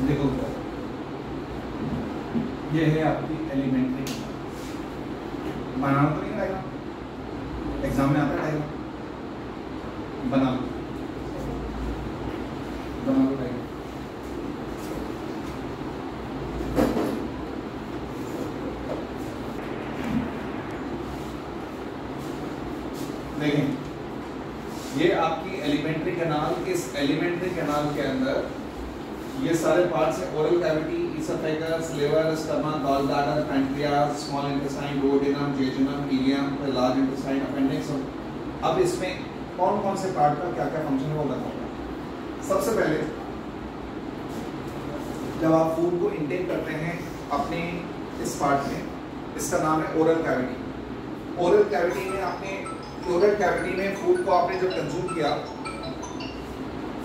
देखो ये है आपकी एलिमेंट्री, बनाना तो नहीं आएगा, एग्जाम में आता है बना लो डायग्राम। देखें ये आपकी एलिमेंट्री कैनाल, इस एलिमेंट्री कैनाल के अंदर ये सारे पार्ट्स हैं, oral cavity, oesophagus, liver, stomach, gall bladder, pancreas, small intestine, duodenum, jejunum, ileum, फिर लार्ज इंटेस्टाइन, अपेंडिक्स। अब इसमें कौन कौन से पार्ट का क्या क्या फंक्शन है वो बताऊंगा। सबसे पहले जब आप फूड को इंटेक करते हैं अपने इस पार्ट में, इसका नाम है ओरल कैविटी। ओरल कैविटी में आपने ओरल कैविटी में फूड को आपने जब कंज्यूम किया,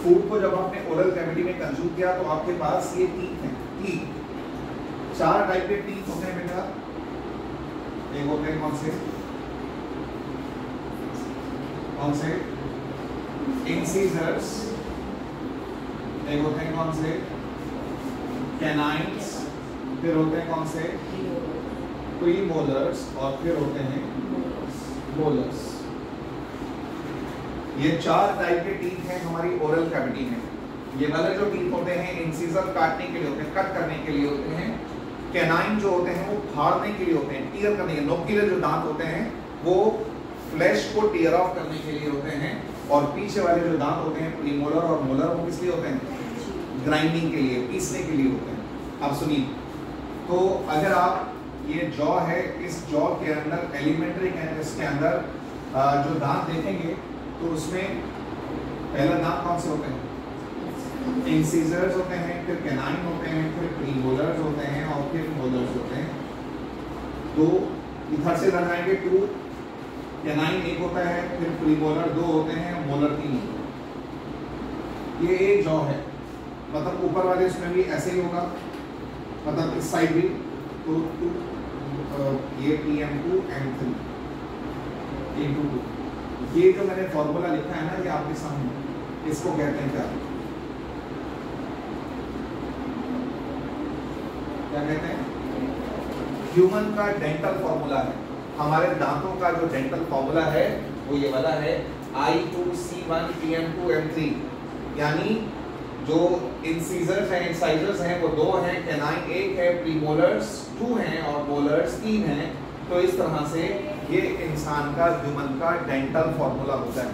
फूड को जब आपने ओरल कैविटी में कंज्यूम किया तो आपके पास ये टीथ हैं। टीथ 4 टाइप के टीथ होते हैं बेटा। एक होते हैं कौन से इंसीजर्स, एक होते हैं कौन से कैनाइन्स, फिर होते हैं कौन से प्रीमोलर्स और फिर होते हैं मोलर्स। ये 4 टाइप के टीथ हैं हमारी ओरल कैविटी में। ये वाले जो टीथ होते हैं इंसीजर काटने के लिए होते हैं, कट करने के लिए होते हैं। कैनाइन जो होते हैं वो फाड़ने के लिए होते हैं, टीयर करने के, नोकीले जो दांत होते हैं वो फ्लैश को टीयर ऑफ करने के लिए होते हैं। और पीछे वाले जो दांत होते हैं प्रीमोलर और मोलर वो किस लिए होते हैं? ग्राइंडिंग के लिए, पीसने के लिए होते हैं। अब सुनिए, तो अगर आप ये जॉ है, इस जॉ के अंदर एलिमेंट्री इसके अंदर जो दांत देखेंगे तो उसमें पहला दांत कौन से होते हैं? इंसीजर्स होते हैं, फिर कैनाइन होते हैं, फिर प्रीमोलर्स होते हैं और फिर मोलर्स होते हैं। तो इधर से लगाएंगे 2, कैनाइन 1 होता है, फिर प्रीमोलर 2 होते हैं, मोलर 3 होते हैं। ये एक जॉ है, मतलब ऊपर वाले इसमें भी ऐसे ही होगा, मतलब इस साइड भी तो ये PM2 M3 into 2। ये जो मैंने फॉर्मूला लिखा है ना ये आपके सामने, इसको कहते हैं क्या कहते हैं? ह्यूमन का डेंटल फॉर्मूला है। हमारे दांतों का जो डेंटल फॉर्मूला है वो ये वाला है I2C1 PM2 M3। यानी जो इंसीजर्स हैं, इंसाइजर्स हैं वो 2 हैं, कैनाइन 1 है, प्रीमोलर्स 2 हैं और मोलर्स 3 हैं। तो इस तरह से ये इंसान का, ह्यूमन का डेंटल फॉर्मूला होता है।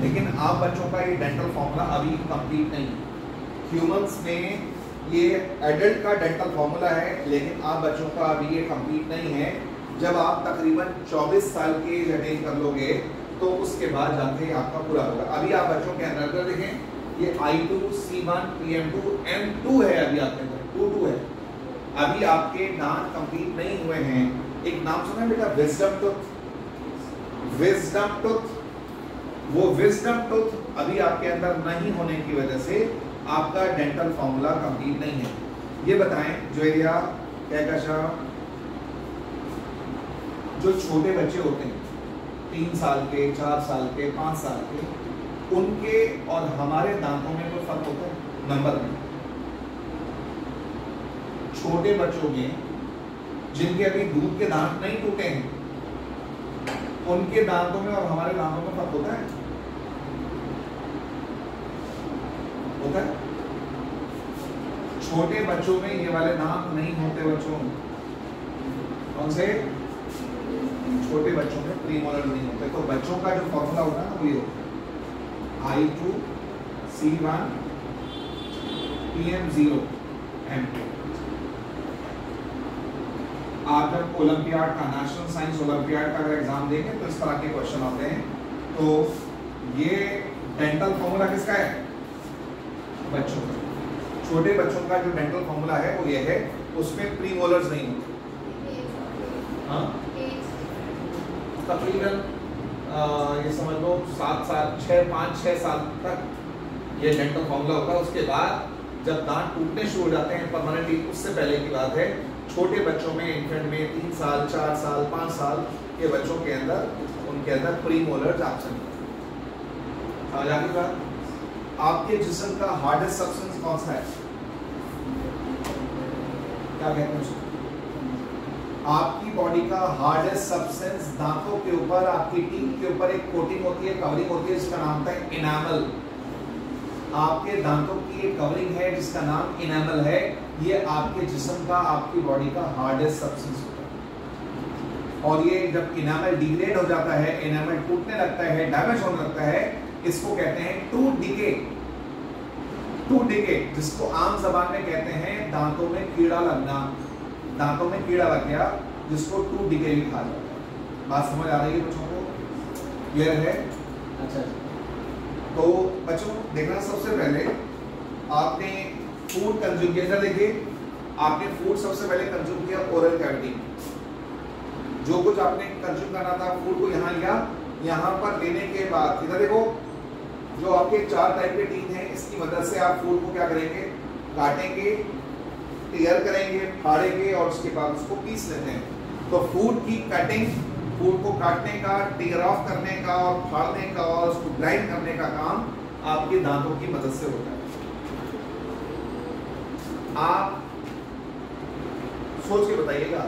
लेकिन आप बच्चों का ये डेंटल फॉर्मूला अभी कंप्लीट नहीं है। ह्यूमंस में ये एडल्ट का डेंटल फॉर्मूला है, लेकिन आप बच्चों का अभी ये कंप्लीट नहीं है। जब आप तकरीबन 24 साल की एज अटेन कर लोगे तो उसके बाद जाके आपका पूरा होगा। अभी आप बच्चों के अंदर देखें, ये I2C1 PM2 M2 है, अभी आपके अंदर 2 है। अभी आपके दांत कंप्लीट नहीं हुए हैं। एक नाम सुना है बेटा, विजडम टूथ। विजडम टूथ, वो विजडम टूथ अभी आपके अंदर नहीं होने की वजह से आपका डेंटल फॉर्मूला कंप्लीट नहीं है। ये बताएं जो एरिया क्या जो छोटे बच्चे होते हैं 3 साल के, 4 साल के, 5 साल के, उनके और हमारे दांतों में कोई फर्क होता है नंबर में? छोटे बच्चों में जिनके अभी दूध के दांत नहीं टूटे हैं, उनके दांतों में और हमारे दांतों में फर्क होता है? होता है? छोटे बच्चों में ये वाले दांत नहीं होते बच्चों। कौन से? छोटे बच्चों में प्रीमोलर नहीं होते। तो बच्चों का जो फॉर्मूला होता है ना वो ये होता है I2C1 PM0 M2। आप जब ओलंपियाड का, नेशनल साइंस ओलंपियाड का अगर एग्जाम देंगे तो इस तरह के क्वेश्चन आते हैं। तो ये डेंटल फॉर्मूला किसका है? बच्चों का। छोटे बच्चों का जो डेंटल फॉर्मूला है वो ये है, उसमें प्रीमोलर्स नहीं होते। हाँ, तकरीबन ये समझ लो 7 साल, 5-6 साल तक ये डेंटल फॉर्मूला होता है। उसके बाद जब दांत टूटने शुरू हो जाते हैं परमानेंटली, उससे पहले की बात है, छोटे बच्चों में, इन्फेंट में 3 साल, 4 साल, 5 साल के बच्चों के अंदर, उनके अंदर प्रीमोलर्स एब्सेंट। समझ आ गई बात? आपके जिस्म का हार्डेस्ट सब्सटेंस कौन सा है? क्या कहते हैं उसको? आपकी बॉडी का हार्डेस्ट सब्सटेंस, दांतों के ऊपर, आपकी टीथ के ऊपर एक कोटिंग होती है, कवरिंग होती है, जिसका नाम होता है इनामल। आपके दांतों की एक कवरिंग है जिसका नाम इनामल है। ये आपके जिस्म का, आपकी बॉडी का हार्डेस्ट सब्सटेंस होता है। और ये जब इनामल डिग्रेड हो जाता है, इनामल टूटने लगता है, डैमेज होने लगता है, इसको कहते हैं टूथ डिके। टूथ डिके, जिसको आम जबान में कहते हैं दांतों में कीड़ा लगना। दांतों में कीड़ा लग गया, जिसको टूथ डिके भी कहा जाता है। बात समझ आ रही है बच्चों को? क्लियर है? अच्छा, तो बच्चों देखना, सबसे पहले आपने फूड कंज्यूम किया। इधर देखिए, आपने फूड सबसे पहले कंज्यूम किया ओरल कैविटी। जो कुछ आपने कंज्यूम करना था, फूड को यहाँ लिया। यहाँ पर लेने के बाद इधर देखो, जो आपके 4 टाइप के टीथ हैं, इसकी मदद से आप फूड को क्या करेंगे? काटेंगे, टीयर करेंगे, फाड़ेंगे और उसके बाद उसको पीस लेते हैं। तो फूड की कटिंग, फूड को काटने का, टीयर ऑफ करने का और फाड़ने का और उसको ग्राइंड करने का काम आपके दांतों की मदद से होता है। आप सोच के बताइएगा,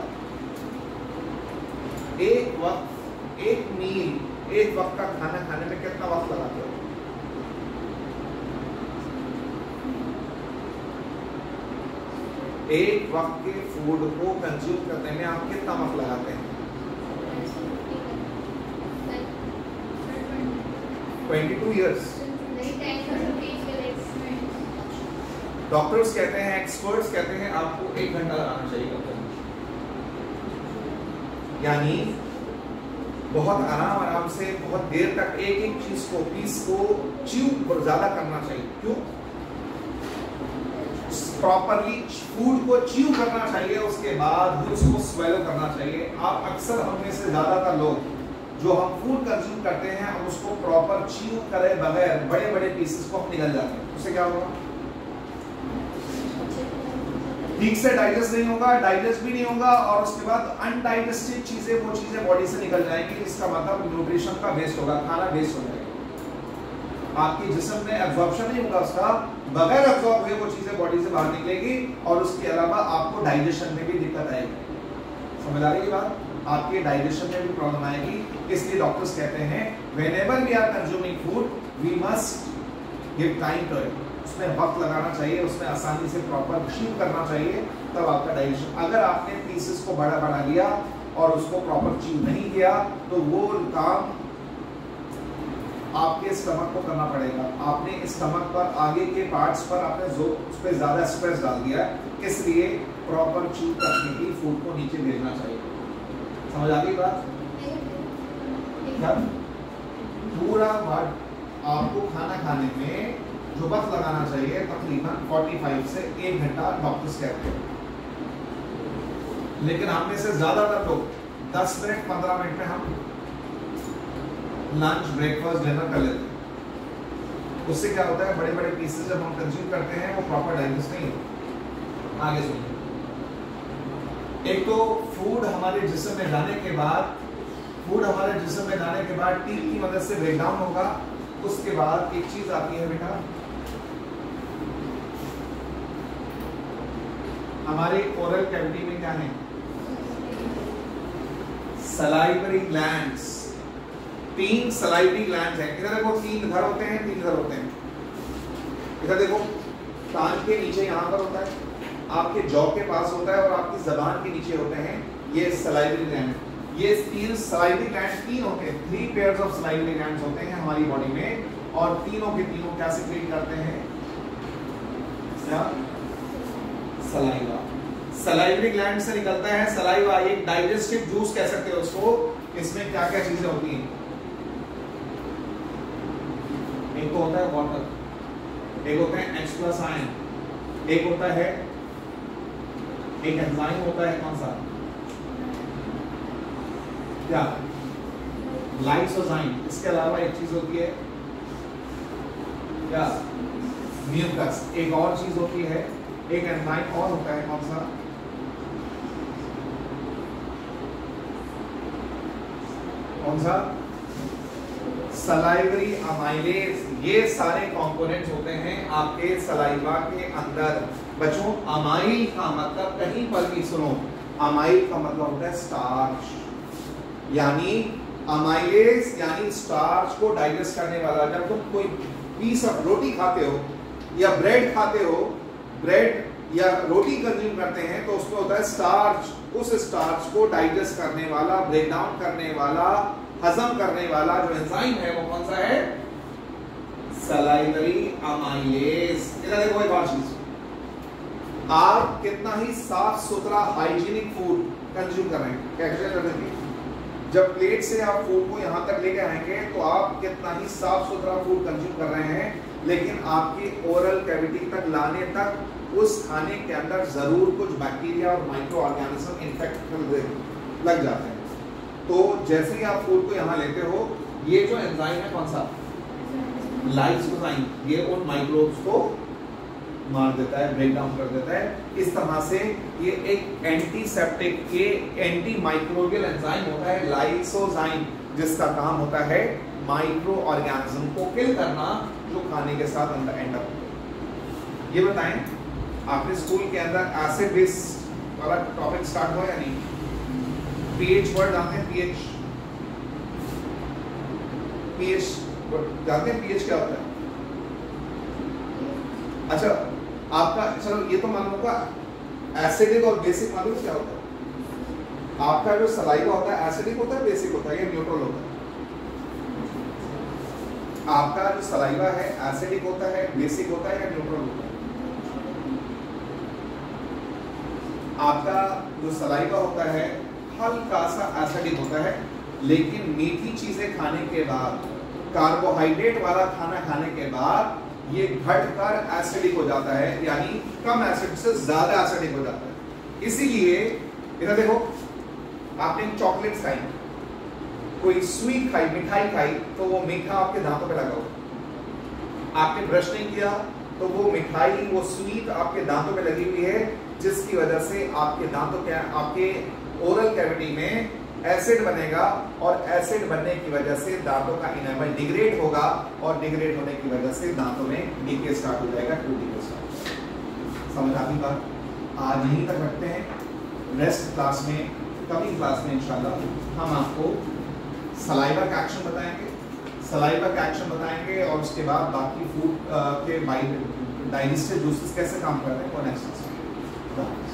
एक वक्त, एक मील, एक वक्त का खाना खाने में कितना वक्त लगाते हो? एक वक्त के फूड को कंज्यूम करने में आप कितना वक्त लगाते हैं? 22 years। डॉक्टर्स कहते हैं, एक्सपर्ट्स कहते हैं आपको 1 घंटा लगाना चाहिए कब तक। यानी बहुत आराम से, बहुत देर तक एक एक चीज को, पीस को च्यू ज्यादा करना चाहिए। क्यों? प्रॉपरली फूड को च्यू करना चाहिए, उसके बाद ही उसको स्वेलो करना चाहिए। आप अक्सर, हम में से ज्यादातर लोग जो हम फूड कंज्यूम करते हैं, हम उसको प्रॉपर च्यू करे बगैर बड़े बड़े पीसेस को हम निगल जाते हैं। उससे क्या होगा? ठीक से डाइजेस्ट नहीं होगा, डाइजेस्ट भी नहीं होगा, और उसके बाद अनडाइजेस्टेड चीजें, वो चीजें बॉडी से निकल जाएंगी। इसका मतलब न्यूट्रिशन का वेस्ट होगा, खाना वेस्ट हो जाएगा। आपकी जिस्म में एब्जॉर्प्शन नहीं होगा उसका, बगैर एब्जॉर्ब हुए वो चीजें बॉडी से बाहर निकलेगी, और उसके अलावा आपको डाइजेशन में भी दिक्कत आएगी। समझ आ रही है बात? आपके डाइजेशन में भी प्रॉब्लम आएगी। इसलिए डॉक्टर्स कहते हैं, whenever we are consuming food, we must give time to it. उसमें वक्त लगाना चाहिए, उसमें आसानी से प्रॉपर च्यू करना चाहिए, तब आपका डाइजेशन। अगर आपने पीसेस को बड़ा बड़ा लिया और उसको प्रॉपर च्यू नहीं किया, तो वो काम आपके स्टमक को करना पड़ेगा। आपने स्टमक पर, आगे के पार्ट्स पर आपने उस पर ज्यादा स्ट्रेस डाल दिया, इसलिए प्रॉपर च्यू करने की फूड को नीचे भेजना चाहिए। समझ आ गई बात? पूरा आपको खाना खाने में जो वक्त लगाना चाहिए, तकरीबन 45 से 1 घंटा डॉक्टर्स कहते हैं। लेकिन हम में से ज्यादातर लोग 10 मिनट 15 मिनट में हम लंच, ब्रेकफास्ट, डिनर कर लेते हैं। उससे क्या होता है, बड़े बड़े पीसेस जब हम कंज्यूम करते हैं, वो प्रॉपर डाइजेस्ट नहीं होते। आगे सुनिए, एक तो फूड हमारे जिस्म में जाने के बाद, टीथ की मदद से ब्रेक डाउन होगा। उसके बाद एक चीज आती है बेटा, हमारे ओरल कैविटी में क्या है? Salivary glands. 3 सलाइवरी ग्लैंड्स हैं। इधर देखो, 3 इधर होते हैं, 3 इधर होते हैं। इधर देखो, कान के नीचे यहाँ पर होता है, आपके जॉ के पास होता है, और आपकी जबान के नीचे होते हैं ये सलाइवरी ग्लैंड। ये 3 सलाइवरी ग्लैंड 3 होते हैं, 3 पेयर्स ऑफ सलाइवरी ग्लैंड्स होते हैं हमारी बॉडी में, और तीनों के तीनों क्या सिक्रीट करते हैं? सलाइवा। सलाइवरी ग्लैंड से निकलता है सलाइवा, एक डाइजेस्टिव जूस कह सकते हो उसको। इसमें क्या क्या चीजें होती हैं? एक तो होता है वाटर, एक होता है H+ आयन, एक होता है, एक एंजाइम होता है, कौन सा? क्या? लाइसोजाइम। इसके अलावा एक चीज होती है क्या? म्यूकस। एक और चीज होती है, एक एंजाइम और होता है, कौन सा? कौन सा? Salivary amylase. ये सारे कंपोनेंट्स होते आपके सलाइवा के अंदर। बच्चों अमाइल का मतलब कहीं पर भी सुनो, अमाइल का मतलब होता है स्टार्च, यानी अमाइलेज यानी स्टार्च को डाइजेस्ट करने वाला। जब तुम कोई पीस ऑफ रोटी खाते हो या ब्रेड खाते हो, ब्रेड या रोटी कंज्यूम करते हैं तो उसमें होता है स्टार्च। उस स्टार्च को डाइजेस्ट करने वाला, ब्रेक डाउन करने वाला, हजम करने वाला जो एंजाइम है वो कौन सा है? Salivary amylase. इधर देखो एक और चीज, आप कितना ही साफ सुथरा हाइजीनिक फूड कंज्यूम कर रहे हैं, कैसे कर रहे हैं? जब प्लेट से आप फूड को यहां तक लेके आएंगे तो आप कितना ही साफ सुथरा फूड कंज्यूम कर रहे हैं, लेकिन आपकी ओरल कैविटी तक लाने तक उस खाने के अंदर जरूर कुछ बैक्टीरिया और माइक्रो ऑर्गेनिज्म इन्फेक्ट लग जाते हैं। तो जैसे ही आप फूड को यहाँ लेते हो, ये जो एंजाइम है कौन सा? लाइसोजाइम, ये उन माइक्रोब्स को मार देता है, ब्रेक डाउन कर देता है। इस तरह से ये एक एंटीसेप्टिक, ये एंटी माइक्रोबियल एंजाइम होता है लाइसोजाइम, जिसका काम होता है माइक्रो ऑर्गेनिज्म को किल करना जो खाने के साथ अंदर एंड अप होते। ये बताएं, आपने स्कूल के अंदर एसिड बेस वाला टॉपिक स्टार्ट हुआ या नहीं? पीएच वर्ड जानते हैं? पीएच जानते हैं? पीएच क्या होता है? अच्छा, आपका चलो ये तो मालूम होगा, एसिडिक और बेसिक मालूम क्या होता है? आपका जो सलाइवा होता है एसिडिक होता है, बेसिक होता है या न्यूट्रल होता है? आपका जो सलाइवा है एसिडिक होता है, बेसिक होता है या न्यूट्रल होता है? आपका जो सलाइवा होता है हल्का सा एसिडिक होता है, लेकिन मीठी चीजें खाने के बाद, कार्बोहाइड्रेट वाला खाना खाने के बाद ये घटकर एसिडिक हो जाता है, यानी कम एसिड से ज्यादा एसिडिक हो जाता है। इसीलिए इधर देखो, आपने चॉकलेट खाई, कोई स्वीट खाई, मिठाई खाई, तो वो मीठा आपके दांतों पे लगा हुआ। आपने ब्रश नहीं किया तो वो मिठाई, वो स्वीट आपके दांतों पे लगी हुई है, जिसकी वजह से आपके दांतों के, आपके ओरल कैविटी में एसिड बनेगा, और एसिड बनने की वजह से दांतों का इनेमल डिग्रेड होगा, और डिग्रेड होने की वजह से दांतों में डीके स्टार्ट हो जाएगा, टूटी स्टार्ट। समझ आती बात? आज यहीं तक रखते हैं, नेक्स्ट क्लास में, कमिंग क्लास में इंशाल्लाह हम आपको सलाइवा का एक्शन बताएंगे, सलाइवा का एक्शन बताएंगे, और उसके बाद बाकी फूड के डाइजेस्टिव जूसेस कैसे काम कर रहे हैं वो नेक्स्ट क्लास में।